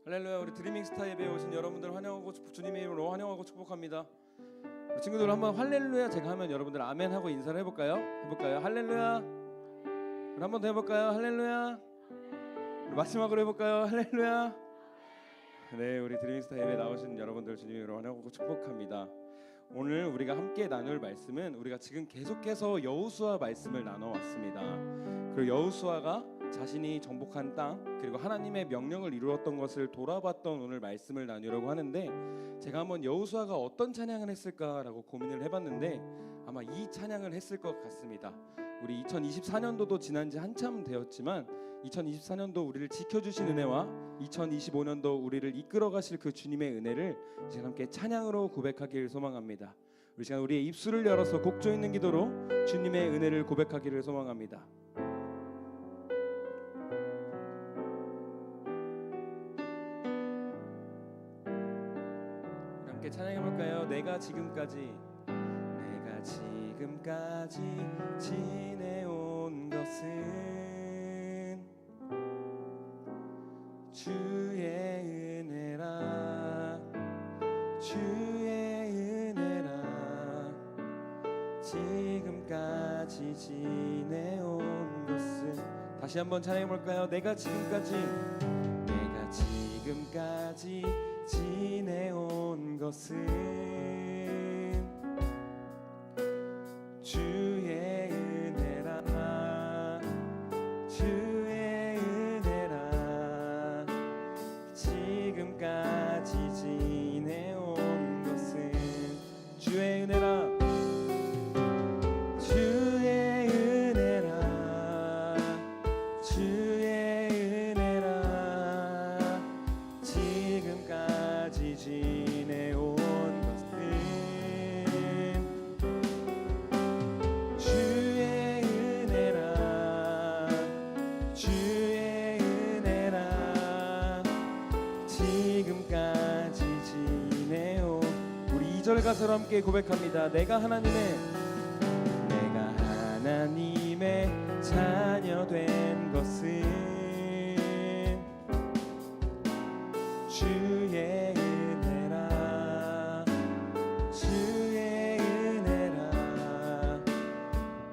할렐루야. 우리 드리밍스타 예배에 오신 여러분들 환영하고 주님의 이름으로 환영하고 축복합니다. 우리 친구들 한번 할렐루야 제가 하면 여러분들 아멘 하고 인사를 해볼까요? 할렐루야. 우리 한번 더 해볼까요? 할렐루야. 우리 마지막으로 해볼까요? 할렐루야. 네, 우리 드리밍스타 예배에 나오신 여러분들 주님의 이름으로 환영하고 축복합니다. 오늘 우리가 함께 나눌 말씀은 우리가 지금 계속해서 여호수아 말씀을 나눠왔습니다. 그리고 여호수아가 자신이 정복한 땅 그리고 하나님의 명령을 이루었던 것을 돌아봤던 오늘 말씀을 나누려고 하는데, 제가 한번 여호수아가 어떤 찬양을 했을까라고 고민을 해봤는데 아마 이 찬양을 했을 것 같습니다. 우리 2024년도도 지난 지 한참 되었지만 2024년도 우리를 지켜주신 은혜와 2025년도 우리를 이끌어 가실 그 주님의 은혜를 이제 함께 찬양으로 고백하기를 소망합니다. 우리 시간 우리의 입술을 열어서 곡조 있는 기도로 주님의 은혜를 고백하기를 소망합니다. 우리 함께 찬양해볼까요? 내가 지금까지 지내온 것은 주의 은혜라, 주의 은혜라. 지금까지 지내온 것은, 다시 한번 찬양해볼까요? 내가 지금까지 지내온 것은 주의 은혜라, 주의 은혜라. 지금까지 지내온 것은 주의 은혜라, 주의 은혜라, 주의 은혜라. 지금까지 지내온 가사로 함께 고백합니다. 내가 하나님의 자녀 된 것은 주의 은혜라, 주의 은혜라.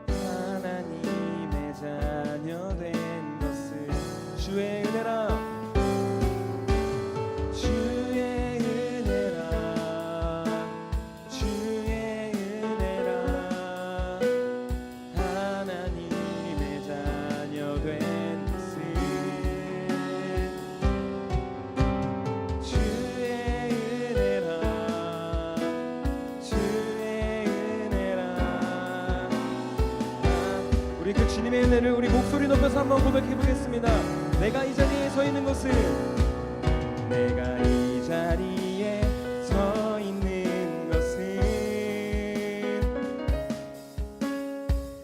하나님의 자녀 된 것은 주의 은혜라, 주님의 은혜를 우리 목소리 높여서 한번 고백해 보겠습니다. 내가 이 자리에 서 있는 것은, 내가 이 자리에 서 있는 것은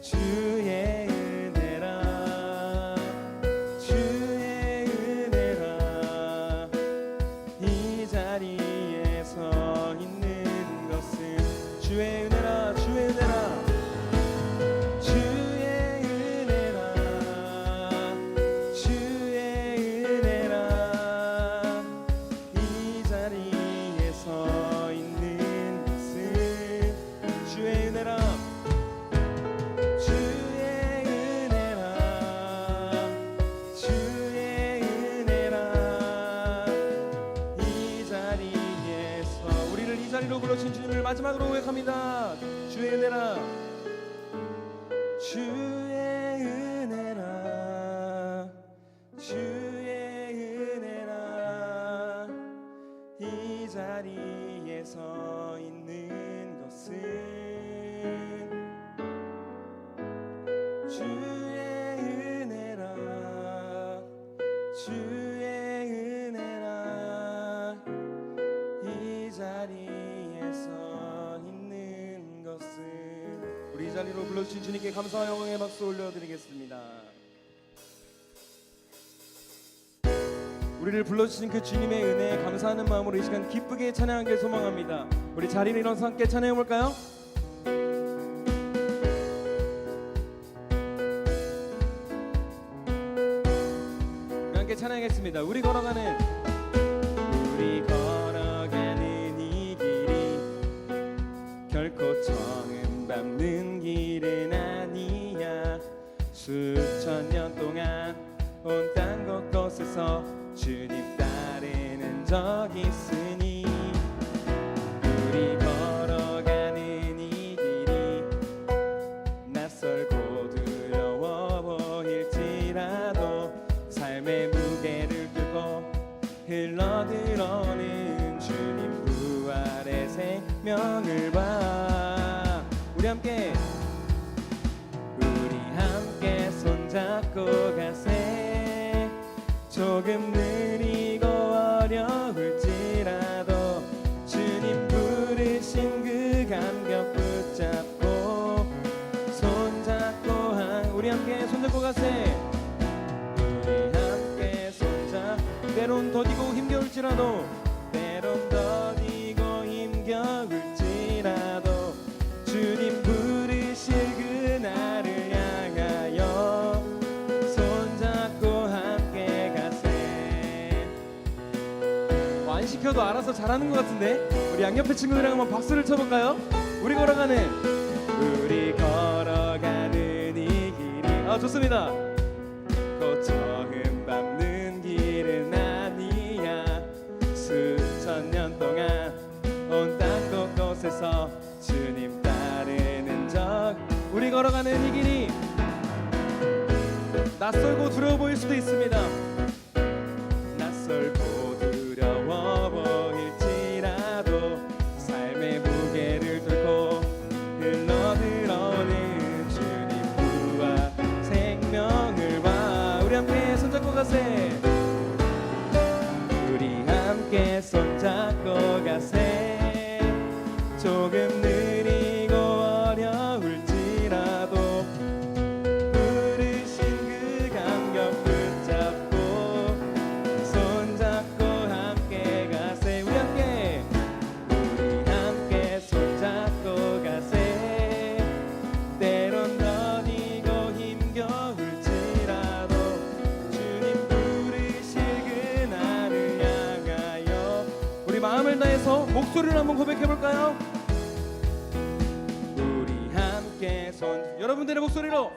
주의 은혜라, 주의 은혜라. 이 자리에 서 있는 것은 주의 은혜라, 주의 은혜라. 불러주신 주님을 마지막으로 고백합니다. 주의 은혜라, 주의 은혜라, 주의 은혜라. 이 자리에 서 있는 것은 주의 은혜라, 주의 은혜라. 이 자리 우리 이 자리로 불러주신 주님께 감사와 영광의 박수 올려드리겠습니다. 우리를 불러주신 그 주님의 은혜에 감사하는 마음으로 이 시간 기쁘게 찬양하길 소망합니다. 우리 자리를 일어나서 함께 찬양해볼까요? 우리 함께 찬양하겠습니다. 우리 걸어가는 수천 년 동안 온 땅 곳곳에서 주님 따르는 적 있으니 우리 걸어가는 이 길이 낯설고 두려워 보일지라도 삶의 무게를 두고 흘러들어오는 주님 부활의 생명을 봐. 우리 함께 손잡고 가세. 조금 느리고 어려울지라도 주님 부르신 그 감격 붙잡고 손잡고 우리 함께 손잡고 가세. 우리 함께 때론 더디고 힘겨울지라도 때론 더디고 힘겨울지라도 주님 부르실 그날을 안 시켜도 알아서 잘하는 것 같은데 우리 양옆에 친구들이랑 한번 박수를 쳐볼까요? 우리 걸어가는 이 길이 좋습니다. 곧 처음 밟는 길은 아니야. 수천 년 동안 온 땅 곳곳에서 주님 따르는 적. 우리 걸어가는 이 길이 낯설고 두려워 보일 수도 있습니다. 낯설고 두려워 보일지라도 삶의 무게를 뚫고 흘러들어오는 주님 부활 생명을 봐. 우리 함께 손잡고 가세. 우리 함께 손잡고 가세. 조금 느리고 어려울지라도 부르신 그 감격 붙잡고 손잡고 함께 가세. 우리 함께 손잡고 가세. 때론 더디고 힘겨울지라도 주님 부르실 그날을 향하여 우리 마음을 다해서 목소리를 한번 고백해볼까요? 우리 함께 여러분들의 목소리로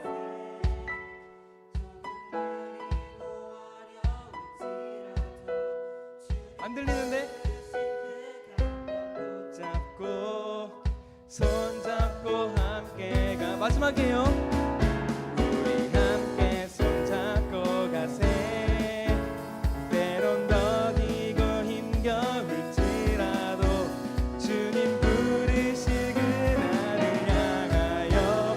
안 들리는데? 잡고 손잡고 함께 가. 마지막이에요. 우리 함께 손잡고 가세. 때론 더디고 힘겨울지라도 주님 부르실 그날을 향하여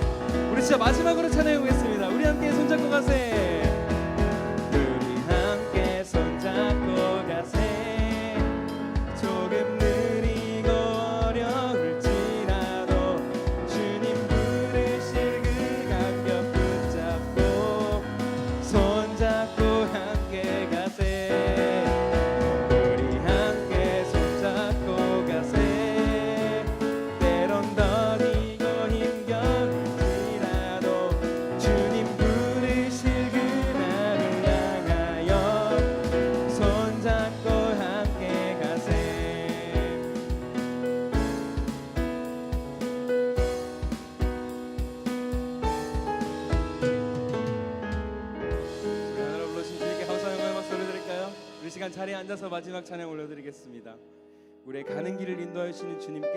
우리 진짜 마지막으로 찬양해 보겠습니다. 우리 함께 손잡고 가세. 우리 함께 손잡고 가세. 조금 느리고 어려울지라도 주님 부르실 그 감격 붙잡고 손잡고 함께 가세. 우리 함께 손잡고 가세. 때론 더디고 힘겨울지라도 주님 부르실 그날을 향하여 손잡고 함께 가세. 우리 하나로 불러주신 주님께 감사 영광의 박수 올려드릴까요? 우리 시간 자리에 앉아서 마지막 찬양 올려드리겠습니다. 우리의 가는 길을 인도하여 주시는 주님께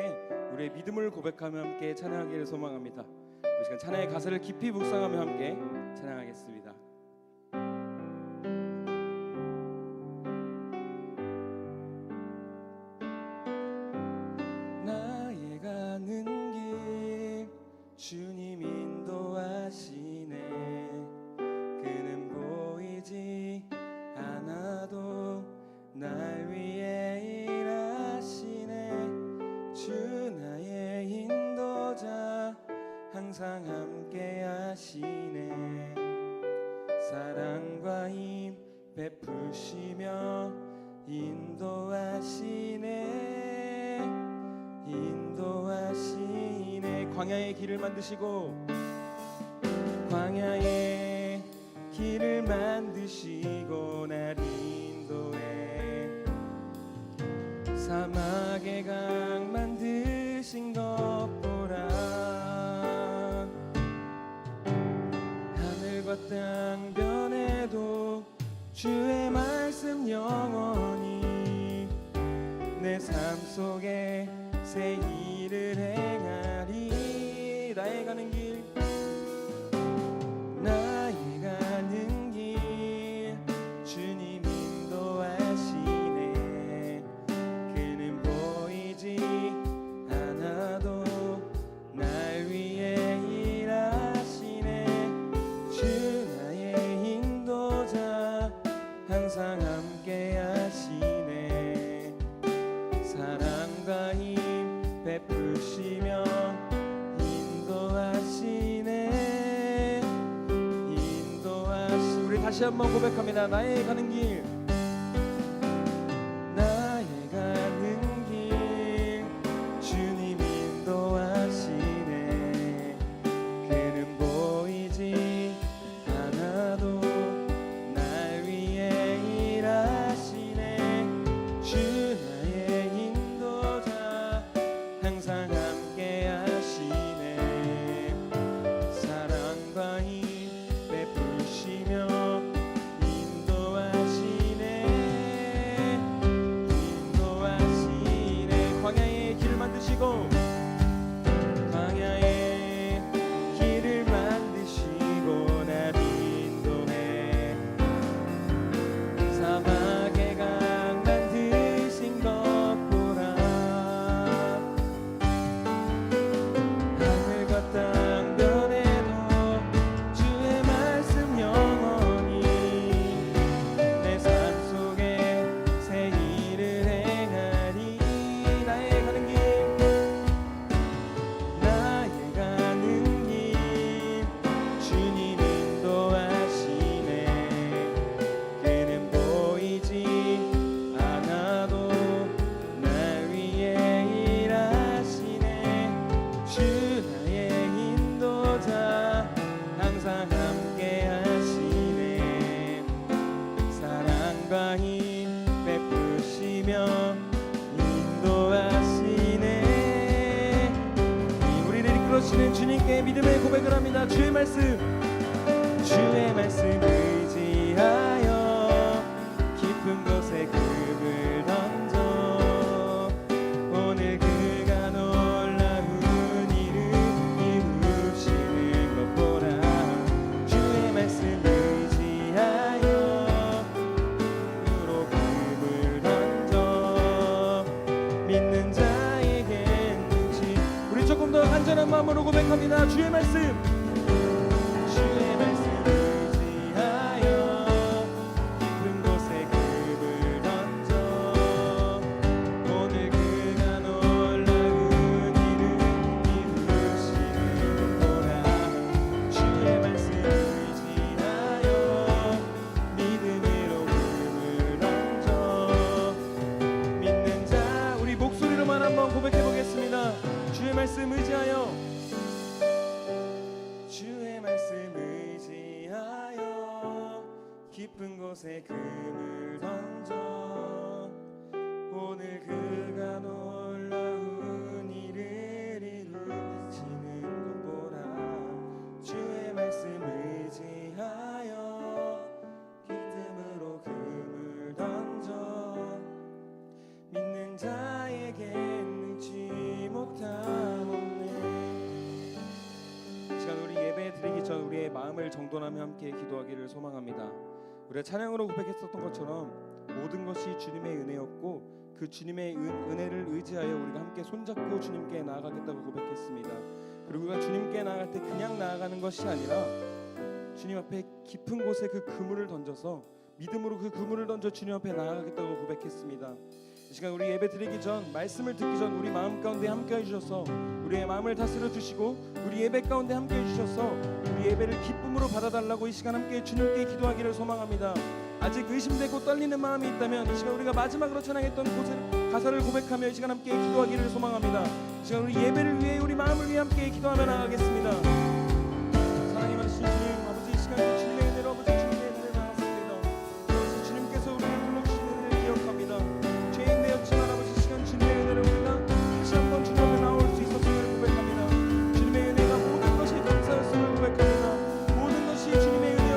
우리의 믿음을 고백하며 함께 찬양하기를 소망합니다. 우리 시간 찬양의 가사를 깊이 묵상하며 함께 찬양하겠습니다. 나의 가는 길 주님 인도하시네. 그는 보이지 않아도 날 위해 일하시네. 주 나의 인도자 항상 함께 하시네. 사랑과 힘 베푸시며 인도하시네. 인도하시네. 광야의 길을 만드시고 광야의 길을 만드시고 날 인도해. 사막의 강 만드신 것 보라. 하늘과 하늘과 땅 변해도 주의 말씀 영원히 내 삶 속에 새 일을 행하리. 나의 가는 길 주님 인도하시네. 그는 보이지 않아도 날 위해 일하시네. 주 나의 인도자 항상 함께 하시네. 사랑과 힘 베푸시며 인도하시네. 우리 다시 한번 고백합니다. 나의 가는 길 주님 인도하시네. 그는 보이지 않아도 날 위해 일하시네. 주 나의 인도자 항상 함께 하시네. 사랑과 힘 베푸시며 광야의 길을 만드시고 날 인도해. 사막의 강 만드신 것 보라. 하늘과 땅 변해도 주의 말씀 영원히 내 삶 속에 새 일을 행하리. 나의 가는 길 주님 인도하시네. 그는 보이지 않아도 날 위해 일하시네. 주 나의 인도자 항상 함께 하시네. 사랑과 힘 베푸시며 인도하시네. 우리를 이끌어주시는 주님께 믿음의 고백을 합니다. 주의 말씀 의지하여 깊은 곳에 금을 던져. 오늘 그가 놀라운 일을 이루시는 것 보라. 주의 말씀 의지하여 으로 금을 던져. 믿는 자에게 능치. 우리 조금 더 간절한 마음으로 고백합니다. 주의 말씀 의지하여 깊은 곳에 금을 던져. 오늘 그가 놀라운 일을 이루시는 것 보라. 주의 말씀 의지하여 믿음으로 금을 던져. 믿는 자 우리 목소리로만 한번 고백해 보겠습니다. 주의 말씀 의지하여 깊은 곳에 금을 던져. 오늘 그가 놀라운 일을 이루시는 것 보라. 주의 말씀 의지하여 믿음으로 금을 던져. 믿는 자에게 능치 못함 없네. 시간 우리 예배 드리기 전 우리의 마음을 정돈하며 함께 기도하기를 소망합니다. 우리가 찬양으로 고백했었던 것처럼 모든 것이 주님의 은혜였고 그 주님의 은혜를 의지하여 우리가 함께 손잡고 주님께 나아가겠다고 고백했습니다. 그리고 우리가 주님께 나아갈 때 그냥 나아가는 것이 아니라 주님 앞에 깊은 곳에 그 그물을 던져서 믿음으로 그 그물을 던져 주님 앞에 나아가겠다고 고백했습니다. 이 시간 우리 예배 드리기 전 말씀을 듣기 전 우리 마음 가운데 함께 해주셔서 우리의 마음을 다스려 주시고 우리 예배 가운데 함께 해주셔서 우리 예배를 기쁨으로 받아달라고 이 시간 함께 주님께 기도하기를 소망합니다. 아직 의심되고 떨리는 마음이 있다면 이 시간 우리가 마지막으로 찬양했던 가사를 고백하며 이 시간 함께 기도하기를 소망합니다. 이 시간 우리 예배를 위해 우리 마음을 위해 함께 기도하며 나아가겠습니다. 사랑이 많으신 주님 아버지, 이 시간 주님의 은혜로 아버지 주님의 은혜를 나왔습니다. 주님께서 우리를 불러주신 은혜를 기억합니다. 죄인 되었지만 아버지 이 시간 주님의 은혜를 우리가 다시 한번 주님 앞에 나올 수 있었음을 고백합니다. 주님의 은혜가 모든 것이 감사였음을 고백합니다. 모든 것이 주님의 은혜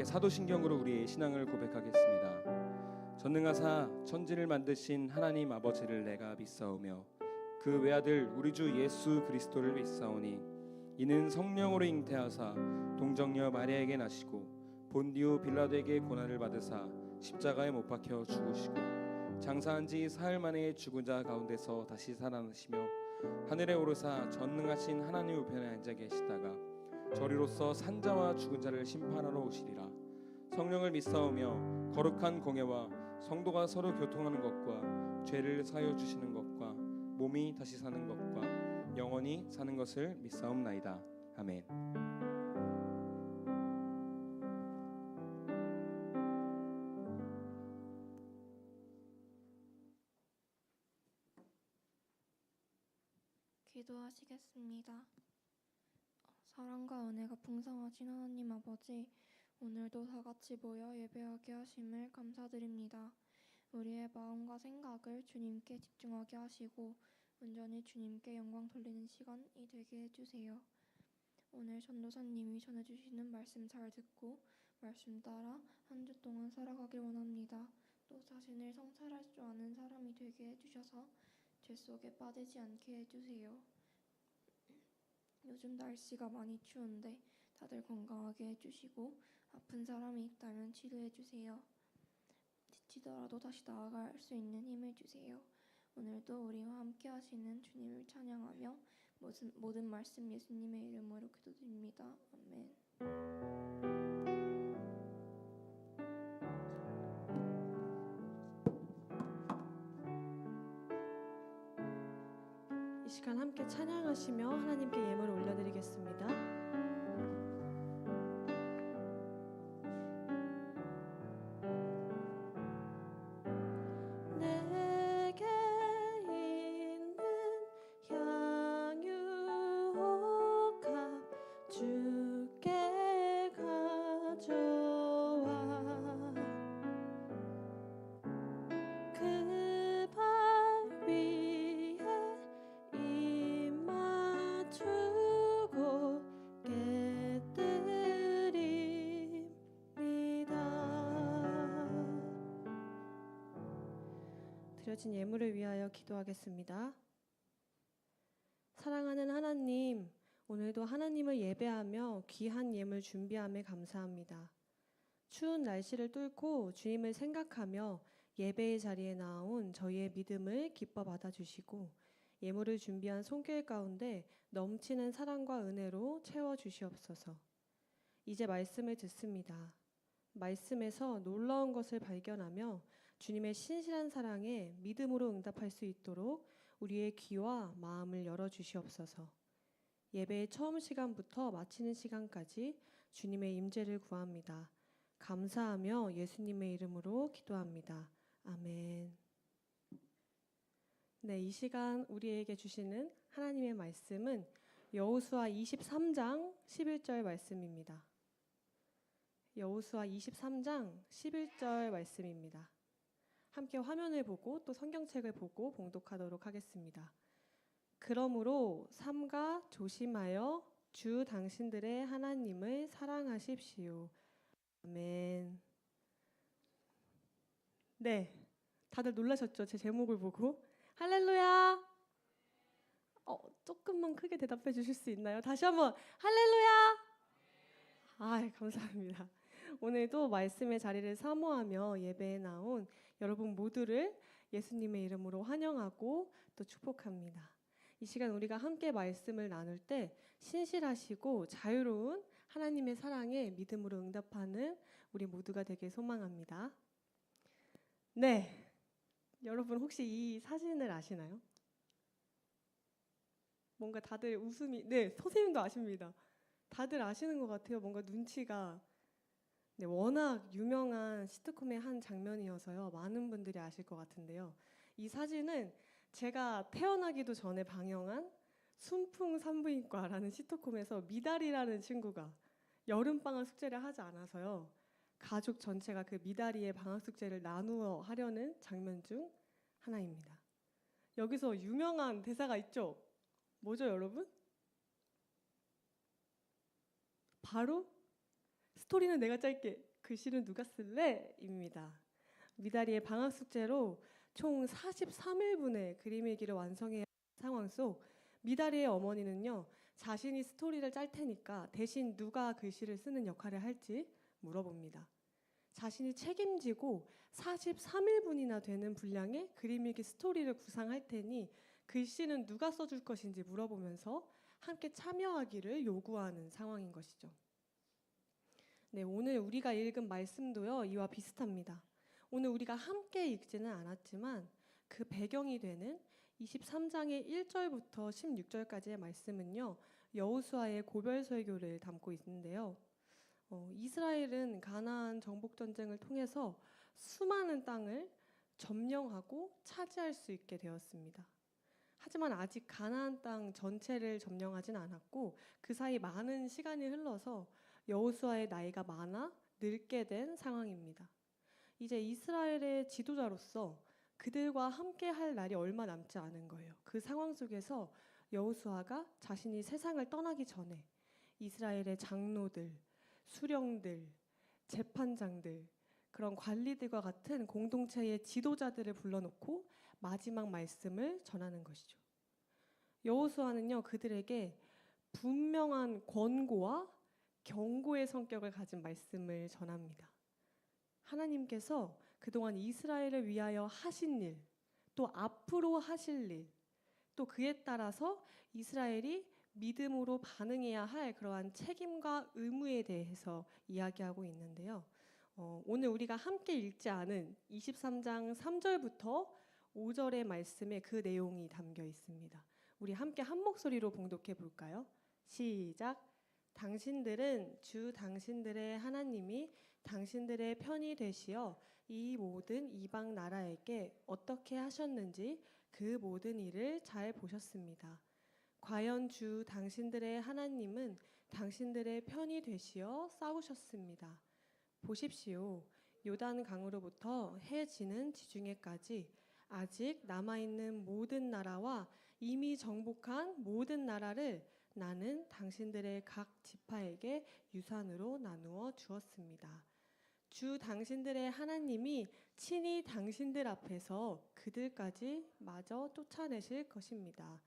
함께 사도신경으로 우리의 신앙을 고백하겠습니다. 전능하사 천지를 만드신 하나님 아버지를 내가 믿사오며 그 외아들 우리 주 예수 그리스도를 믿사오니 이는 성령으로 잉태하사 동정녀 마리아에게 나시고 본디오 빌라도에게 고난을 받으사 십자가에 못 박혀 죽으시고 장사한 지 사흘 만에 죽은 자 가운데서 다시 살아나시며 하늘에 오르사 전능하신 하나님 우편에 앉아 계시다가 저리로서 산자와 죽은 자를 심판하러 오시리라. 성령을 믿사오며 거룩한 공예와 성도가 서로 교통하는 것과 죄를 사하여 주시는 것과 몸이 다시 사는 것과 영원히 사는 것을 믿사옵나이다. 아멘. 기도하시겠습니다. 사랑과 은혜가 풍성하신 하나님 아버지, 오늘도 다 같이 모여 예배하게 하심을 감사드립니다. 우리의 마음과 생각을 주님께 집중하게 하시고 온전히 주님께 영광 돌리는 시간이 되게 해주세요. 오늘 전도사님이 전해주시는 말씀 잘 듣고 말씀 따라 한 주 동안 살아가길 원합니다. 또 자신을 성찰할 줄 아는 사람이 되게 해주셔서 죄 속에 빠지지 않게 해주세요. 요즘 날씨가 많이 추운데 다들 건강하게 해주시고 아픈 사람이 있다면 치료해주세요. 지치더라도 다시 나아갈 수 있는 힘을 주세요. 오늘도 우리와 함께 하시는 주님을 찬양하며 모든 말씀 예수님의 이름으로 기도드립니다. 아멘. 이 시간 함께 찬양하시며 하나님께 예물을 올려드리겠습니다. 내게 있는 향유옥합 주께 가져와 그 발 위에 입 맞추고 드려진 예물을 위하여 기도하겠습니다. 사랑하는 하나님, 오늘도 하나님을 예배하며 귀한 예물 준비함에 감사합니다. 추운 날씨를 뚫고 주님을 생각하며 예배의 자리에 나온 저희의 믿음을 기뻐 받아주시고 예물을 준비한 손길 가운데 넘치는 사랑과 은혜로 채워주시옵소서. 이제 말씀을 듣습니다. 말씀에서 놀라운 것을 발견하며 주님의 신실한 사랑에 믿음으로 응답할 수 있도록 우리의 귀와 마음을 열어주시옵소서. 예배의 처음 시간부터 마치는 시간까지 주님의 임재를 구합니다. 감사하며 예수님의 이름으로 기도합니다. 아멘. 네, 이 시간 우리에게 주시는 하나님의 말씀은 여호수아 23장 11절 말씀입니다. 여호수아 23장 11절 말씀입니다. 함께 화면을 보고 또 성경책을 보고 봉독하도록 하겠습니다. 그러므로 삼가 조심하여 주 당신들의 하나님을 사랑하십시오. 아멘. 네, 다들 놀라셨죠? 제 제목을 보고. 할렐루야. 조금만 크게 대답해 주실 수 있나요? 다시 한번 할렐루야. 감사합니다. 오늘도 말씀의 자리를 사모하며 예배에 나온 여러분 모두를 예수님의 이름으로 환영하고 또 축복합니다. 이 시간 우리가 함께 말씀을 나눌 때 신실하시고 자유로운 하나님의 사랑에 믿음으로 응답하는 우리 모두가 되길 소망합니다. 네, 여러분 혹시 이 사진을 아시나요? 뭔가 다들 웃음이, 네, 선생님도 아십니다. 다들 아시는 것 같아요. 뭔가 눈치가. 네, 워낙 유명한 시트콤의 한 장면이어서요. 많은 분들이 아실 것 같은데요. 이 사진은 제가 태어나기도 전에 방영한 순풍 산부인과라는 시트콤에서 미달이라는 친구가 여름방학 숙제를 하지 않아서요. 가족 전체가 그 미달이의 방학 숙제를 나누어 하려는 장면 중 하나입니다. 여기서 유명한 대사가 있죠? 뭐죠, 여러분? 바로 스토리는 내가 짤게. 글씨는 누가 쓸래? 입니다. 미다리의 방학 숙제로 총 43일분의 그림 일기를 완성해야 하는 상황 속 미다리의 어머니는요, 자신이 스토리를 짤 테니까 대신 누가 글씨를 쓰는 역할을 할지 물어봅니다. 자신이 책임지고 43일분이나 되는 분량의 그림 일기 스토리를 구상할 테니 글씨는 누가 써줄 것인지 물어보면서 함께 참여하기를 요구하는 상황인 것이죠. 네, 오늘 우리가 읽은 말씀도요, 이와 비슷합니다. 오늘 우리가 함께 읽지는 않았지만 그 배경이 되는 23장의 1절부터 16절까지의 말씀은요, 여호수아의 고별 설교를 담고 있는데요. 이스라엘은 가나안 정복 전쟁을 통해서 수많은 땅을 점령하고 차지할 수 있게 되었습니다. 하지만 아직 가나안 땅 전체를 점령하진 않았고 그 사이 많은 시간이 흘러서 여호수아의 나이가 많아 늙게 된 상황입니다. 이제 이스라엘의 지도자로서 그들과 함께 할 날이 얼마 남지 않은 거예요. 그 상황 속에서 여호수아가 자신이 세상을 떠나기 전에 이스라엘의 장로들, 수령들, 재판장들, 그런 관리들과 같은 공동체의 지도자들을 불러놓고 마지막 말씀을 전하는 것이죠. 여호수아는요, 그들에게 분명한 권고와 경고의 성격을 가진 말씀을 전합니다. 하나님께서 그동안 이스라엘을 위하여 하신 일, 또 앞으로 하실 일, 또 그에 따라서 이스라엘이 믿음으로 반응해야 할 그러한 책임과 의무에 대해서 이야기하고 있는데요. 오늘 우리가 함께 읽지 않은 23장 3절부터 5절의 말씀에 그 내용이 담겨 있습니다. 우리 함께 한 목소리로 봉독해 볼까요? 시작. 당신들은 주 당신들의 하나님이 당신들의 편이 되시어 이 모든 이방 나라에게 어떻게 하셨는지 그 모든 일을 잘 보셨습니다. 과연 주 당신들의 하나님은 당신들의 편이 되시어 싸우셨습니다. 보십시오. 요단 강으로부터 해 지는 지중해까지 아직 남아있는 모든 나라와 이미 정복한 모든 나라를 나는 당신들의 각 지파에게 유산으로 나누어 주었습니다. 주 당신들의 하나님이 친히 당신들 앞에서 그들까지 마저 쫓아내실 것입니다.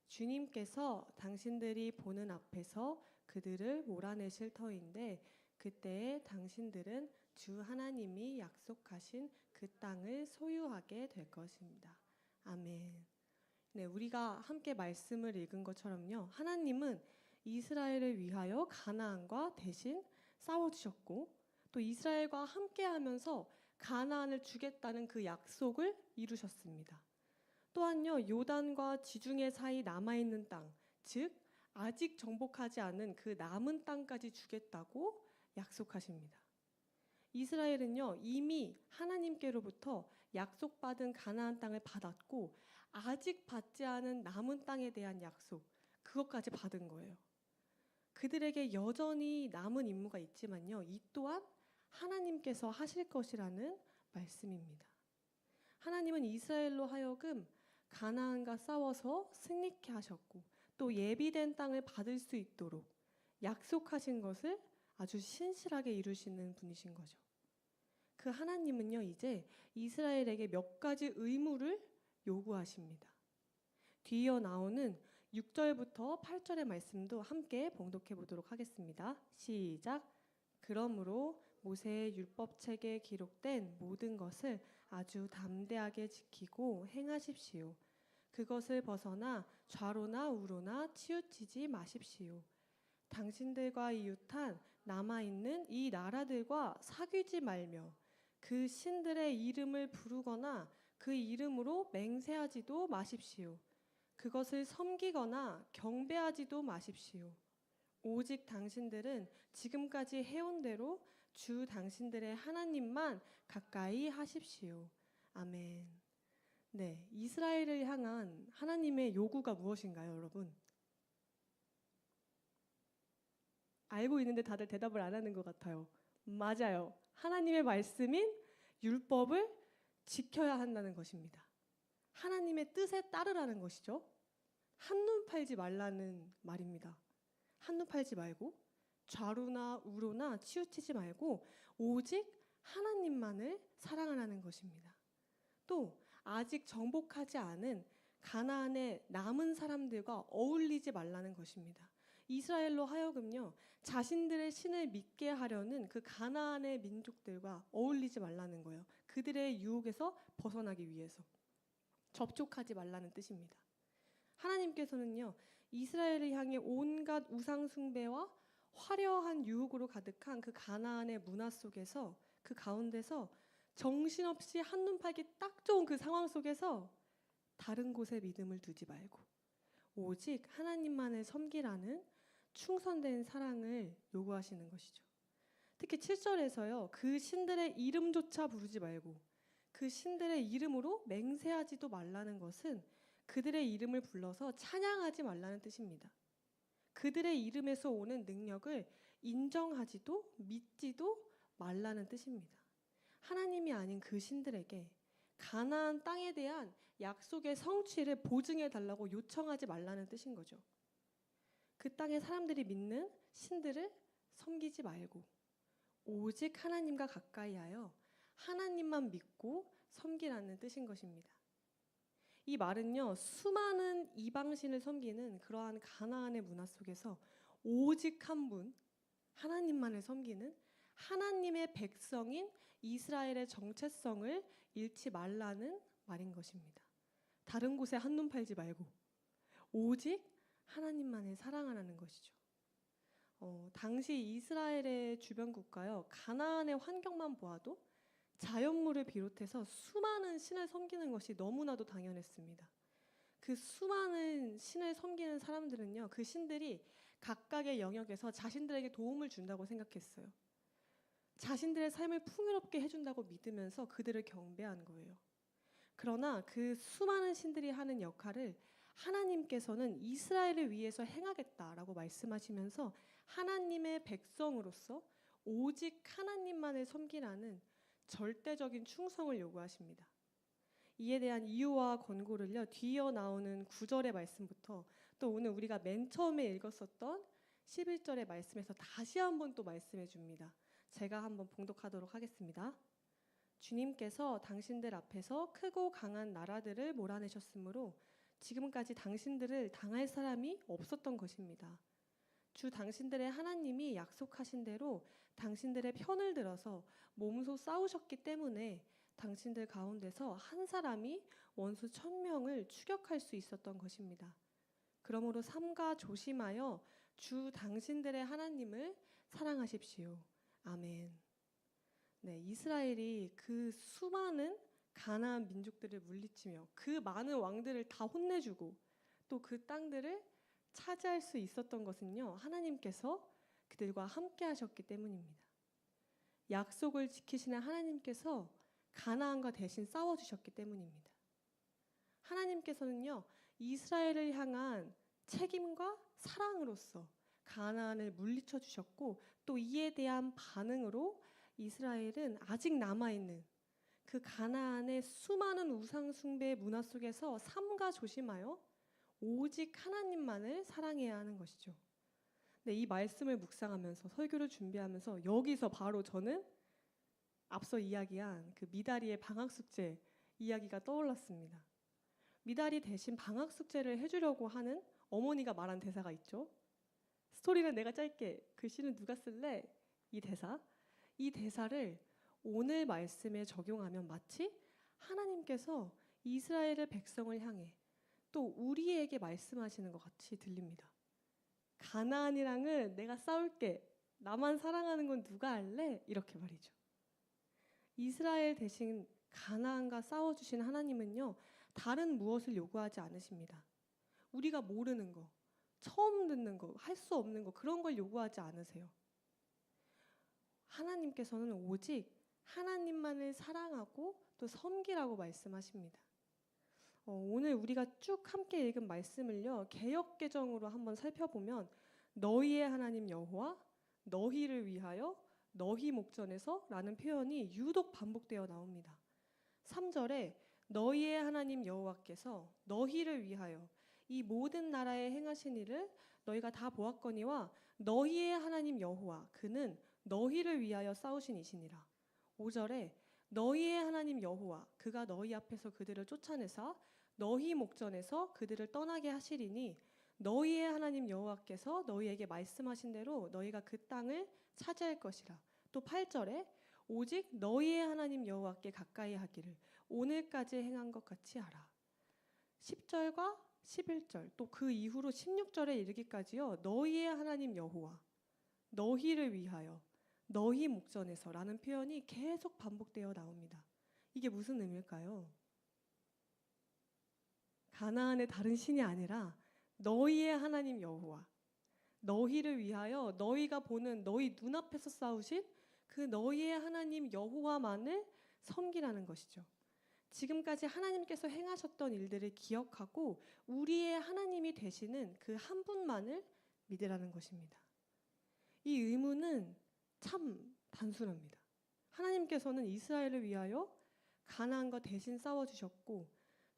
주님께서 당신들이 보는 앞에서 그들을 몰아내실 터인데 그때에 당신들은 주 하나님이 약속하신 그 땅을 소유하게 될 것입니다. 아멘. 네, 우리가 함께 말씀을 읽은 것처럼요, 하나님은 이스라엘을 위하여 가나안과 대신 싸워주셨고 또 이스라엘과 함께하면서 가나안을 주겠다는 그 약속을 이루셨습니다. 또한요, 요단과 지중해 사이 남아있는 땅, 즉 아직 정복하지 않은 그 남은 땅까지 주겠다고 약속하십니다. 이스라엘은요, 이미 하나님께로부터 약속받은 가나안 땅을 받았고 아직 받지 않은 남은 땅에 대한 약속, 그것까지 받은 거예요. 그들에게 여전히 남은 임무가 있지만요, 이 또한 하나님께서 하실 것이라는 말씀입니다. 하나님은 이스라엘로 하여금 가나안과 싸워서 승리케 하셨고 또 예비된 땅을 받을 수 있도록 약속하신 것을 아주 신실하게 이루시는 분이신 거죠. 그 하나님은요, 이제 이스라엘에게 몇 가지 의무를 요구하십니다. 뒤이어 나오는 6절부터 8절의 말씀도 함께 봉독해 보도록 하겠습니다. 시작. 그러므로 모세의 율법책에 기록된 모든 것을 아주 담대하게 지키고 행하십시오. 그것을 벗어나 좌로나 우로나 치우치지 마십시오. 당신들과 이웃한 남아있는 이 나라들과 사귀지 말며 그 신들의 이름을 부르거나 그 이름으로 맹세하지도 마십시오. 그것을 섬기거나 경배하지도 마십시오. 오직 당신들은 지금까지 해온 대로 주 당신들의 하나님만 가까이 하십시오. 아멘. 네, 이스라엘을 향한 하나님의 요구가 무엇인가요, 여러분? 알고 있는데 다들 대답을 안 하는 것 같아요. 맞아요. 하나님의 말씀인 율법을 지켜야 한다는 것입니다. 하나님의 뜻에 따르라는 것이죠. 한눈 팔지 말라는 말입니다. 한눈 팔지 말고 좌로나 우로나 치우치지 말고 오직 하나님만을 사랑하라는 것입니다. 또 아직 정복하지 않은 가나안의 남은 사람들과 어울리지 말라는 것입니다. 이스라엘로 하여금요, 자신들의 신을 믿게 하려는 그 가나안의 민족들과 어울리지 말라는 거예요. 그들의 유혹에서 벗어나기 위해서 접촉하지 말라는 뜻입니다. 하나님께서는요, 이스라엘을 향해 온갖 우상 숭배와 화려한 유혹으로 가득한 그 가나안의 문화 속에서, 그 가운데서 정신없이 한눈 팔기 딱 좋은 그 상황 속에서 다른 곳에 믿음을 두지 말고 오직 하나님만을 섬기라는 충성된 사랑을 요구하시는 것이죠. 특히 7절에서요, 그 신들의 이름조차 부르지 말고 그 신들의 이름으로 맹세하지도 말라는 것은 그들의 이름을 불러서 찬양하지 말라는 뜻입니다. 그들의 이름에서 오는 능력을 인정하지도 믿지도 말라는 뜻입니다. 하나님이 아닌 그 신들에게 가나안 땅에 대한 약속의 성취를 보증해 달라고 요청하지 말라는 뜻인 거죠. 그 땅의 사람들이 믿는 신들을 섬기지 말고 오직 하나님과 가까이하여 하나님만 믿고 섬기라는 뜻인 것입니다. 이 말은요, 수많은 이방신을 섬기는 그러한 가나안의 문화 속에서 오직 한 분, 하나님만을 섬기는 하나님의 백성인 이스라엘의 정체성을 잃지 말라는 말인 것입니다. 다른 곳에 한눈 팔지 말고 오직 하나님만을 사랑하라는 것이죠. 당시 이스라엘의 주변 국가요, 가나안의 환경만 보아도 자연물을 비롯해서 수많은 신을 섬기는 것이 너무나도 당연했습니다. 그 수많은 신을 섬기는 사람들은요, 그 신들이 각각의 영역에서 자신들에게 도움을 준다고 생각했어요. 자신들의 삶을 풍요롭게 해준다고 믿으면서 그들을 경배한 거예요. 그러나 그 수많은 신들이 하는 역할을 하나님께서는 이스라엘을 위해서 행하겠다라고 말씀하시면서 하나님의 백성으로서 오직 하나님만을 섬기라는 절대적인 충성을 요구하십니다. 이에 대한 이유와 권고를요, 뒤이어 나오는 9절의 말씀부터 또 오늘 우리가 맨 처음에 읽었었던 11절의 말씀에서 다시 한번 또 말씀해 줍니다. 제가 한번 봉독하도록 하겠습니다. 주님께서 당신들 앞에서 크고 강한 나라들을 몰아내셨으므로 지금까지 당신들을 당할 사람이 없었던 것입니다. 주 당신들의 하나님이 약속하신 대로 당신들의 편을 들어서 몸소 싸우셨기 때문에 당신들 가운데서 한 사람이 원수 1000명을 추격할 수 있었던 것입니다. 그러므로 삼가 조심하여 주 당신들의 하나님을 사랑하십시오. 아멘. 네, 이스라엘이 그 수많은 가나안 민족들을 물리치며 그 많은 왕들을 다 혼내주고 또 그 땅들을 차지할 수 있었던 것은요, 하나님께서 그들과 함께 하셨기 때문입니다. 약속을 지키시는 하나님께서 가나안과 대신 싸워주셨기 때문입니다. 하나님께서는요, 이스라엘을 향한 책임과 사랑으로서 가나안을 물리쳐 주셨고 또 이에 대한 반응으로 이스라엘은 아직 남아있는 그 가나안의 수많은 우상 숭배의 문화 속에서 삼가 조심하여 오직 하나님만을 사랑해야 하는 것이죠. 네, 이 말씀을 묵상하면서 설교를 준비하면서 여기서 바로 저는 앞서 이야기한 그 미다리의 방학 숙제 이야기가 떠올랐습니다. 미다리 대신 방학 숙제를 해주려고 하는 어머니가 말한 대사가 있죠. 스토리는 내가 짧게, 글씨는 누가 쓸래? 이 대사. 이 대사를 오늘 말씀에 적용하면 마치 하나님께서 이스라엘의 백성을 향해 또 우리에게 말씀하시는 것 같이 들립니다. 가나안이랑은 내가 싸울게. 나만 사랑하는 건 누가 할래? 이렇게 말이죠. 이스라엘 대신 가나안과 싸워주신 하나님은요, 다른 무엇을 요구하지 않으십니다. 우리가 모르는 거, 처음 듣는 거, 할 수 없는 거, 그런 걸 요구하지 않으세요. 하나님께서는 오직 하나님만을 사랑하고 또 섬기라고 말씀하십니다. 오늘 우리가 쭉 함께 읽은 말씀을요, 개역개정으로 한번 살펴보면 너희의 하나님 여호와, 너희를 위하여, 너희 목전에서 라는 표현이 유독 반복되어 나옵니다. 3절에 너희의 하나님 여호와께서 너희를 위하여 이 모든 나라에 행하신 일을 너희가 다 보았거니와 너희의 하나님 여호와 그는 너희를 위하여 싸우신 이시니라. 5절에 너희의 하나님 여호와 그가 너희 앞에서 그들을 쫓아내사 너희 목전에서 그들을 떠나게 하시리니 너희의 하나님 여호와께서 너희에게 말씀하신 대로 너희가 그 땅을 차지할 것이라. 또 8절에 오직 너희의 하나님 여호와께 가까이 하기를 오늘까지 행한 것 같이 하라. 10절과 11절 또 그 이후로 16절에 이르기까지요. 너희의 하나님 여호와 너희를 위하여 너희 목전에서라는 표현이 계속 반복되어 나옵니다. 이게 무슨 의미일까요? 가나안의 다른 신이 아니라 너희의 하나님 여호와 너희를 위하여 너희가 보는 너희 눈앞에서 싸우신 그 너희의 하나님 여호와만을 섬기라는 것이죠. 지금까지 하나님께서 행하셨던 일들을 기억하고 우리의 하나님이 되시는 그 한 분만을 믿으라는 것입니다. 이 의무는 참 단순합니다. 하나님께서는 이스라엘을 위하여 가나안과 대신 싸워주셨고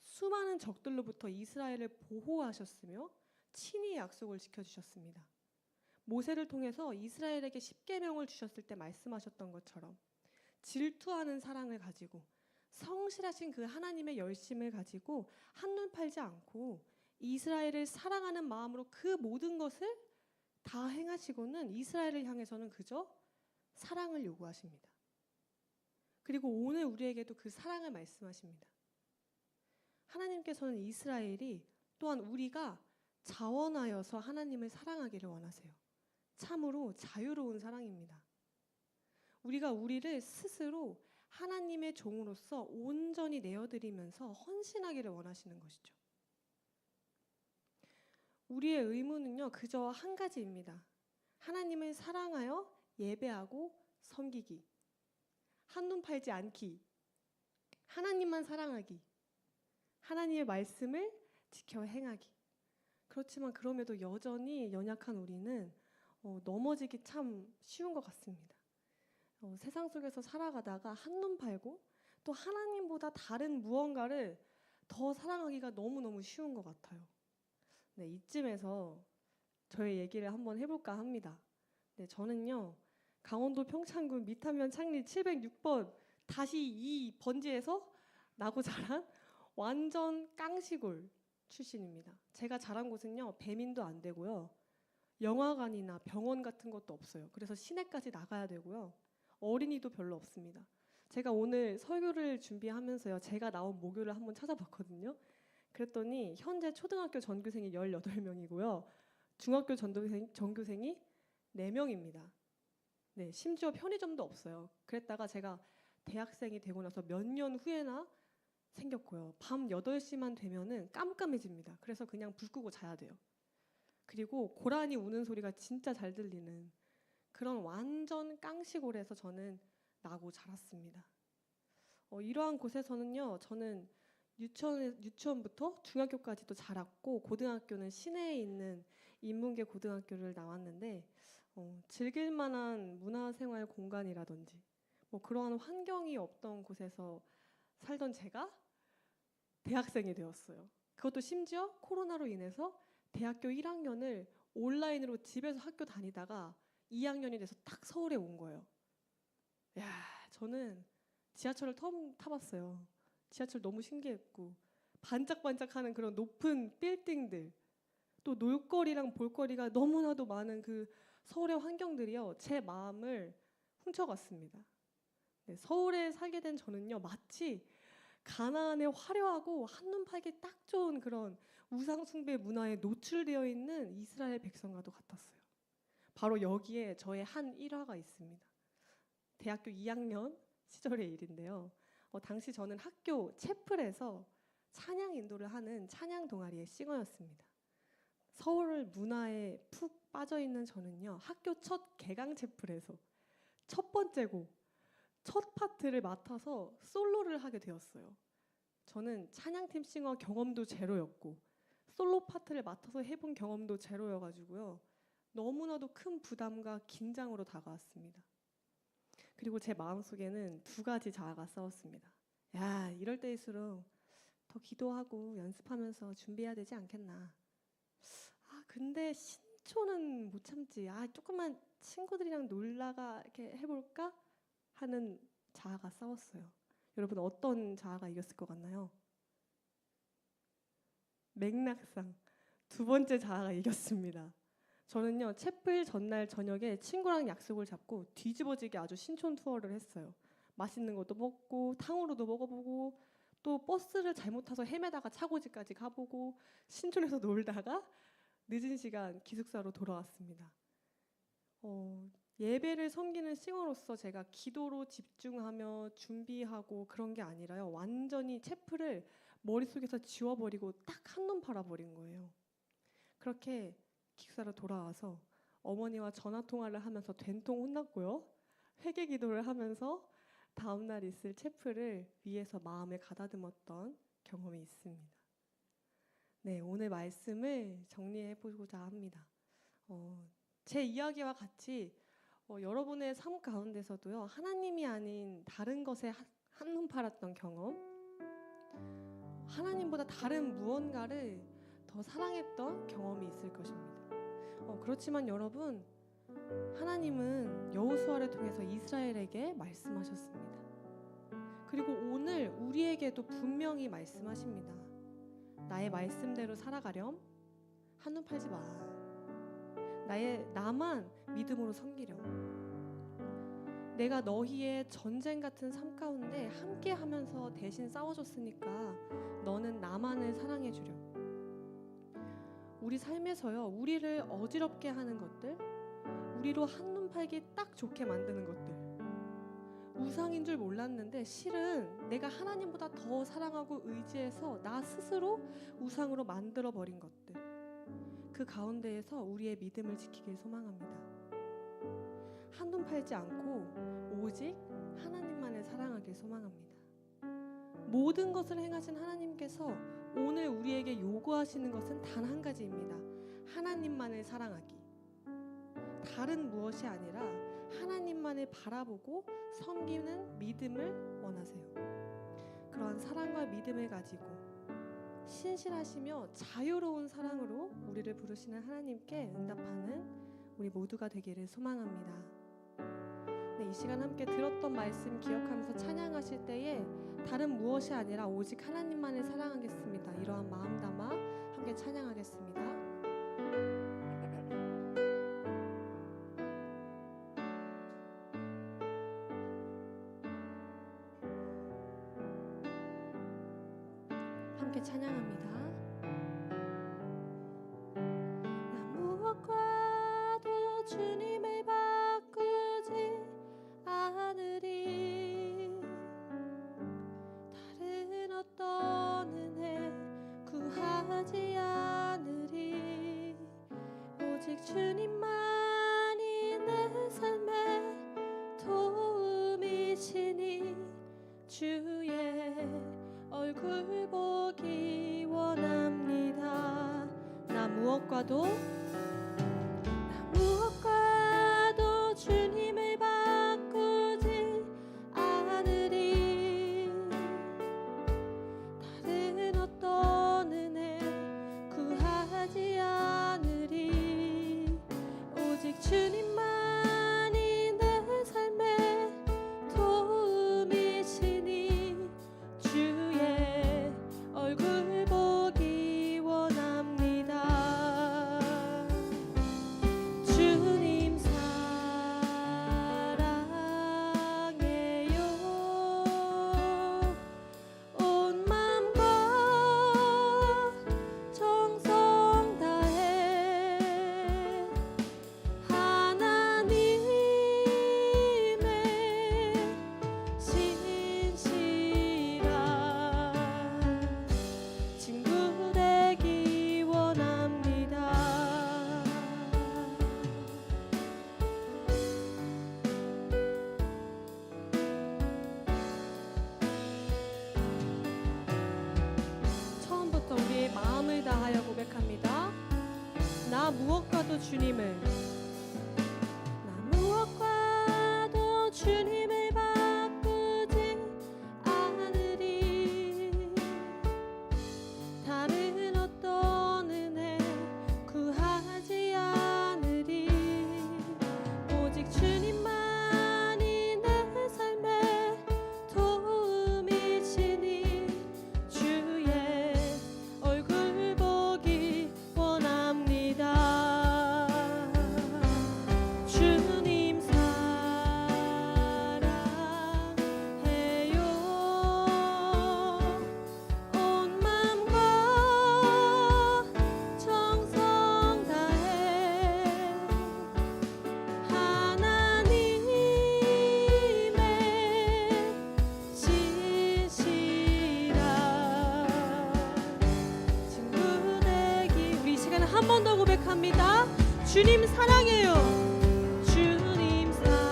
수많은 적들로부터 이스라엘을 보호하셨으며 친히 약속을 지켜주셨습니다. 모세를 통해서 이스라엘에게 십계명을 주셨을 때 말씀하셨던 것처럼 질투하는 사랑을 가지고 성실하신 그 하나님의 열심을 가지고 한눈 팔지 않고 이스라엘을 사랑하는 마음으로 그 모든 것을 다 행하시고는 이스라엘을 향해서는 그저 사랑을 요구하십니다. 그리고 오늘 우리에게도 그 사랑을 말씀하십니다. 하나님께서는 이스라엘이 또한 우리가 자원하여서 하나님을 사랑하기를 원하세요. 참으로 자유로운 사랑입니다. 우리가 우리를 스스로 하나님의 종으로서 온전히 내어드리면서 헌신하기를 원하시는 것이죠. 우리의 의무는요, 그저 한 가지입니다. 하나님을 사랑하여 예배하고 섬기기. 한눈 팔지 않기. 하나님만 사랑하기. 하나님의 말씀을 지켜 행하기. 그렇지만 그럼에도 여전히 연약한 우리는 넘어지기 참 쉬운 것 같습니다. 세상 속에서 살아가다가 한눈 팔고 또 하나님보다 다른 무언가를 더 사랑하기가 너무너무 쉬운 것 같아요. 네, 이쯤에서 저의 얘기를 한번 해볼까 합니다. 네, 저는요 강원도 평창군 미타면 창리 706번 다시 이 번지에서 나고 자란 완전 깡시골 출신입니다. 제가 자란 곳은요 배민도 안 되고요, 영화관이나 병원 같은 것도 없어요. 그래서 시내까지 나가야 되고요, 어린이도 별로 없습니다. 제가 오늘 설교를 준비하면서요 제가 나온 모교를 한번 찾아봤거든요. 그랬더니 현재 초등학교 전교생이 18명이고요 중학교 전교생이 4명입니다. 네, 심지어 편의점도 없어요. 그랬다가 제가 대학생이 되고 나서 몇 년 후에나 생겼고요. 밤 8시만 되면은 깜깜해집니다. 그래서 그냥 불 끄고 자야 돼요. 그리고 고라니 우는 소리가 진짜 잘 들리는 그런 완전 깡시골에서 저는 나고 자랐습니다. 이러한 곳에서는요, 저는 유치원부터 중학교까지도 자랐고 고등학교는 시내에 있는 인문계 고등학교를 나왔는데 즐길 만한 문화생활 공간이라든지 뭐 그러한 환경이 없던 곳에서 살던 제가 대학생이 되었어요. 그것도 심지어 코로나로 인해서 대학교 1학년을 온라인으로 집에서 학교 다니다가 2학년이 돼서 딱 서울에 온 거예요. 야, 저는 지하철을 처음 타봤어요. 지하철 너무 신기했고 반짝반짝하는 그런 높은 빌딩들, 또 놀거리랑 볼거리가 너무나도 많은 그 서울의 환경들이요 제 마음을 훔쳐갔습니다. 네, 서울에 살게 된 저는요 마치 가나안의 화려하고 한눈 팔기 딱 좋은 그런 우상 숭배 문화에 노출되어 있는 이스라엘 백성과도 같았어요. 바로 여기에 저의 한 일화가 있습니다. 대학교 2학년 시절의 일인데요. 당시 저는 학교 채플에서 찬양 인도를 하는 찬양 동아리의 싱어였습니다. 서울 문화에 푹 빠져있는 저는요 학교 첫 개강 채플에서 첫 번째 곡, 첫 파트를 맡아서 솔로를 하게 되었어요. 저는 찬양팀 싱어 경험도 제로였고 솔로 파트를 맡아서 해본 경험도 제로여가지고요 너무나도 큰 부담과 긴장으로 다가왔습니다. 그리고 제 마음속에는 두 가지 자아가 싸웠습니다. 야, 이럴 때일수록 더 기도하고 연습하면서 준비해야 되지 않겠나. 근데 신초는 못 참지. 조금만 친구들이랑 놀다가 이렇게 해볼까 하는 자아가 싸웠어요. 여러분 어떤 자아가 이겼을 것 같나요? 맥락상 두 번째 자아가 이겼습니다. 저는요 채플 전날 저녁에 친구랑 약속을 잡고 뒤집어지게 아주 신촌 투어를 했어요. 맛있는 것도 먹고 탕후루도 먹어보고 또 버스를 잘못 타서 헤매다가 차고지까지 가보고 신촌에서 놀다가 늦은 시간 기숙사로 돌아왔습니다. 예배를 섬기는 싱어로서 제가 기도로 집중하며 준비하고 그런 게 아니라요. 완전히 채플을 머릿속에서 지워버리고 딱 한눈 팔아버린 거예요. 그렇게 기숙사로 돌아와서 어머니와 전화통화를 하면서 된통 혼났고요. 회개 기도를 하면서 다음날 있을 채플을 위해서 마음에 가다듬었던 경험이 있습니다. 네, 오늘 말씀을 정리해보고자 합니다. 제 이야기와 같이 여러분의 삶 가운데서도요. 하나님이 아닌 다른 것에 한눈 팔았던 경험, 하나님보다 다른 무언가를 더 사랑했던 경험이 있을 것입니다. 그렇지만 여러분, 하나님은 여호수아를 통해서 이스라엘에게 말씀하셨습니다. 그리고 오늘 우리에게도 분명히 말씀하십니다. 나의 말씀대로 살아가렴. 한눈 팔지 마. 나만 믿음으로 섬기렴. 내가 너희의 전쟁 같은 삶 가운데 함께 하면서 대신 싸워줬으니까 너는 나만을 사랑해 주렴. 우리 삶에서요, 우리를 어지럽게 하는 것들, 우리로 한눈 팔기 딱 좋게 만드는 것들, 우상인 줄 몰랐는데 실은 내가 하나님보다 더 사랑하고 의지해서 나 스스로 우상으로 만들어버린 것들, 그 가운데에서 우리의 믿음을 지키길 소망합니다. 한눈 팔지 않고 오직 하나님만을 사랑하길 소망합니다. 모든 것을 행하신 하나님께서 오늘 우리에게 요구하시는 것은 단 한 가지입니다. 하나님만을 사랑하기. 다른 무엇이 아니라 하나님만을 바라보고 섬기는 믿음을 원하세요. 그러한 사랑과 믿음을 가지고 신실하시며 자유로운 사랑으로 우리를 부르시는 하나님께 응답하는 우리 모두가 되기를 소망합니다. 네, 이 시간 함께 들었던 말씀 기억하면서 찬양하실 때에 다른 무엇이 아니라 오직 하나님만을 사랑하겠습니다. 이러한 마음 담아 함께 찬양하겠습니다. 함께 찬양합니다. 나 무엇과도 주님을 바꾸지 않으리. 다른 어떤 은혜 구하지 않으리. 오직 주님만이 내 삶의 도움이시니 주의 얼굴 보기 원합니다. 나 무엇과도 주님을 바꾸지 않으리. 다른 어떤 은혜 구하지 않으리. 오직 주님만이 내 삶의 도움이시니 주의 얼굴 보기 원합니다. 주님 사랑해요. 온 마음과 정성 다해 하나님의 신실한 친구 되기 원합니다. 처음부터 우리의 마음을 다하여 고백합니다. 나 무엇과도 주님을 바꾸지 않으리. 다른 어떤 은혜 구하지 않으리. 고백합니다. 주님 사랑해요. 주님 사랑해요.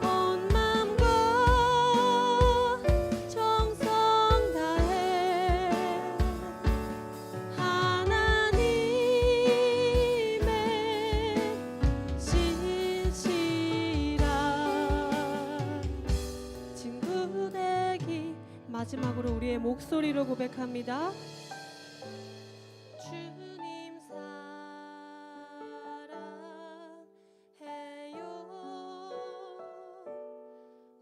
온 마음과 정성 다해 하나님의 신실한 친구 되기. 마지막으로 우리의 목소리로 고백합니다. 주님 사랑해요.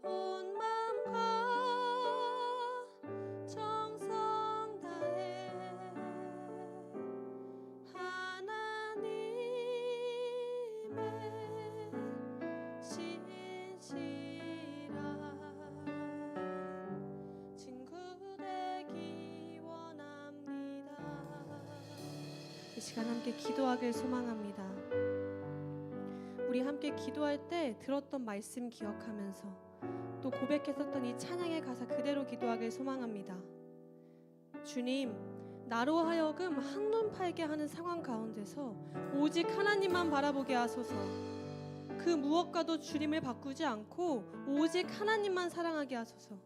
온 마음과 정성 다해 하나님의 신실한 친구 되기 원합니다. 이 시간 함께 기도하길 소망합니다. 우리 함께 기도할 때 들었던 말씀 기억하면서 또 고백했었던 이 찬양의 가사 그대로 기도하길 소망합니다. 주님, 나로 하여금 한눈 팔게 하는 상황 가운데서 오직 하나님만 바라보게 하소서. 그 무엇과도 주님을 바꾸지 않고 오직 하나님만 사랑하게 하소서.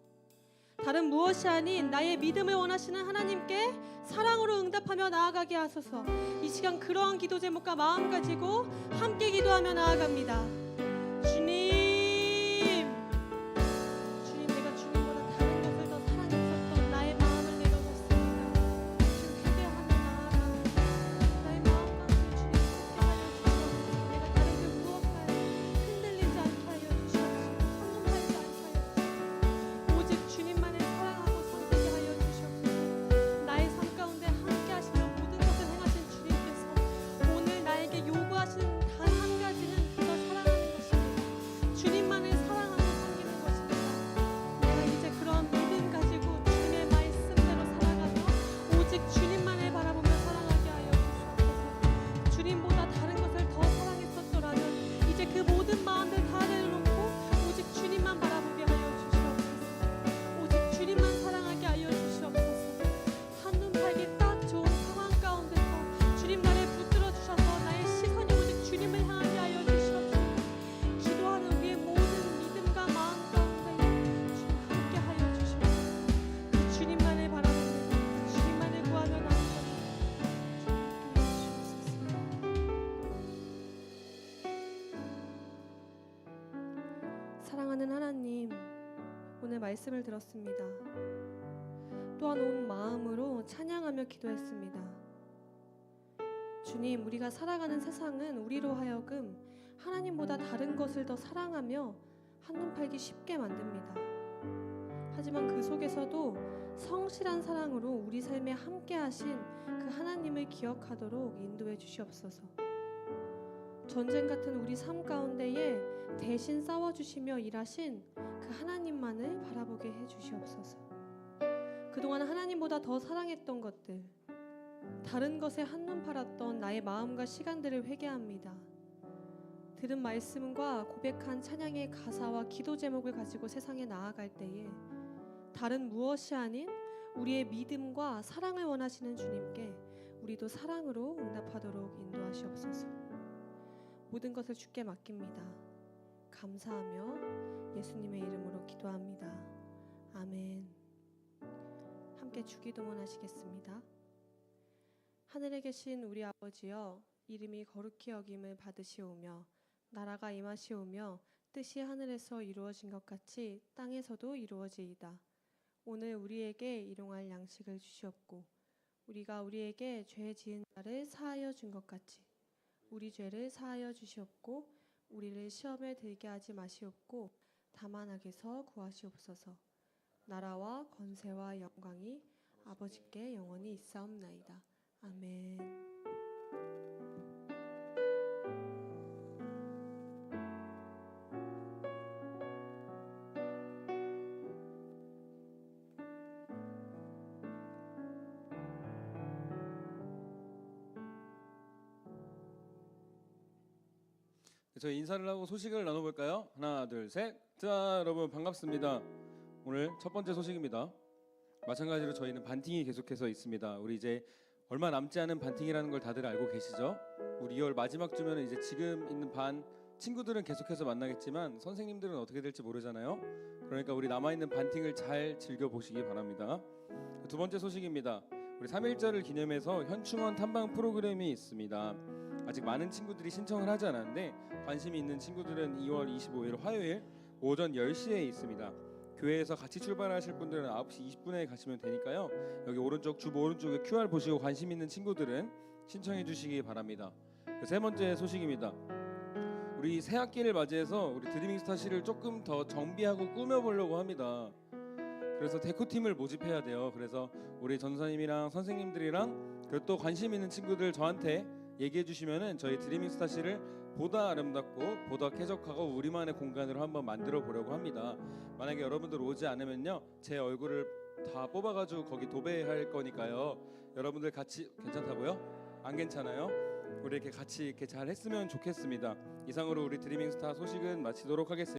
다른 무엇이 아닌 나의 믿음을 원하시는 하나님께 사랑으로 응답하며 나아가게 하소서. 이 시간 그러한 기도 제목과 마음 가지고 함께 기도하며 나아갑니다. 주님, 주님, 내가 주님보다 다른 것을 더 사랑했었던 나의 마음을 내려놓습니다. 주님 회개하며 나아갑니다. 나의 마음 가운데 주님 함께 하여 주시옵소서. 내가 다른 그 무엇과에 흔들리지 않게 하여 주시옵소서. 혼돈하지 않게 하여 주시옵소서. 오직 주님만을 사랑하고 섬기게 하여 주시옵소서. 나의 삶 가운데 함께 하시며 모든 것을 행하신 주님께서 오늘 나에게 요구하시는 단 한 가지는 그저 사랑하는 것입니다. 주님만을 사랑하고 섬기는 것입니다. 내가 이제 그런 믿음 가지고 주님의 말씀대로 살아가며 오직 주님만을 바라보며 사랑하게 하여 주시옵소서. 주님보다 다른 것을 더 사랑했었더라면 이제 그 모든 마음들 다 내려놓고 오직 주님만 바라보게 하여 주시옵소서. 오직 주님만 사랑하게 하여 주시옵소서. 한눈 팔기 딱 좋은 상황 가운데서 주님 나를 붙들어 주셔서 나의 시선이 오직 주님을 향하게 하여 주시옵소서. 기도하는 우리의 모든 믿음과 마음 가운데 주님 함께 하여 주시옵소서. 그 주님만을 바라보며 주님만을 구하며 나아갑니다. 주님 함께 해 주시옵소서. 사랑하는 하나님, 오늘 말씀을 들었습니다. 또한 온 마음으로 찬양하며 기도했습니다. 주님, 우리가 살아가는 세상은 우리로 하여금 하나님보다 다른 것을 더 사랑하며 한눈 팔기 쉽게 만듭니다. 하지만 그 속에서도 성실한 사랑으로 우리 삶에 함께 하신 그 하나님을 기억하도록 인도해 주시옵소서. 전쟁 같은 우리 삶 가운데에 대신 싸워주시며 일하신 그 하나님만을 바라보게 해 주시옵소서. 그동안 하나님보다 더 사랑했던 것들, 다른 것에 한눈 팔았던 나의 마음과 시간들을 회개합니다. 들은 말씀과 고백한 찬양의 가사와 기도 제목을 가지고 세상에 나아갈 때에 다른 무엇이 아닌 우리의 믿음과 사랑을 원하시는 주님께 우리도 사랑으로 응답하도록 인도하시옵소서. 모든 것을 주께 맡깁니다. 감사하며 예수님의 이름으로 기도합니다. 아멘. 함께 주기도문 하시겠습니다. 하늘에 계신 우리 아버지여, 이름이 거룩히 여김을 받으시오며 나라가 임하시오며 뜻이 하늘에서 이루어진 것 같이 땅에서도 이루어지이다. 오늘 우리에게 일용할 양식을 주시옵고 우리가 우리에게 죄 지은 자를 사하여 준 것 같이 우리 죄를 사하여 주시옵고 우리를 시험에 들게 하지 마시옵고 다만 악에서 구하시옵소서. 나라와 권세와 영광이 아버지께 영원히 있사옵나이다. 아멘. 저희 인사를 하고 소식을 나눠볼까요? 하나, 둘, 셋. 자, 여러분 반갑습니다. 오늘 첫 번째 소식입니다. 마찬가지로 저희는 반팅이 계속해서 있습니다. 우리 이제 얼마 남지 않은 반팅이라는 걸 다들 알고 계시죠? 우리 2월 마지막 주면은 이제 지금 있는 반 친구들은 계속해서 만나겠지만 선생님들은 어떻게 될지 모르잖아요. 그러니까 우리 남아 있는 반팅을 잘 즐겨 보시기 바랍니다. 두 번째 소식입니다. 우리 3.1절을 기념해서 현충원 탐방 프로그램이 있습니다. 아직 많은 친구들이 신청을 하지 않았는데 관심이 있는 친구들은 2월 25일 화요일 오전 10시에 있습니다. 교회에서 같이 출발하실 분들은 9시 20분에 가시면 되니까요. 여기 오른쪽 주보 오른쪽에 QR 보시고 관심 있는 친구들은 신청해 주시기 바랍니다. 세 번째 소식입니다. 우리 새 학기를 맞이해서 우리 드리밍스타실을 조금 더 정비하고 꾸며보려고 합니다. 그래서 데코팀을 모집해야 돼요. 그래서 우리 전사님이랑 선생님들이랑 그리고 또 관심 있는 친구들 저한테 얘기해 주시면은 저희 드리밍스타실을 보다 아름답고 보다 쾌적하고 우리만의 공간으로 한번 만들어 보려고 합니다. 만약에 여러분들 오지 않으면요, 제 얼굴을 다 뽑아가지고 거기 도배할 거니까요. 여러분들 같이 괜찮다고요? 안 괜찮아요? 우리 이렇게 같이 이렇게 잘 했으면 좋겠습니다. 이상으로 우리 드리밍스타 소식은 마치도록 하겠습니다.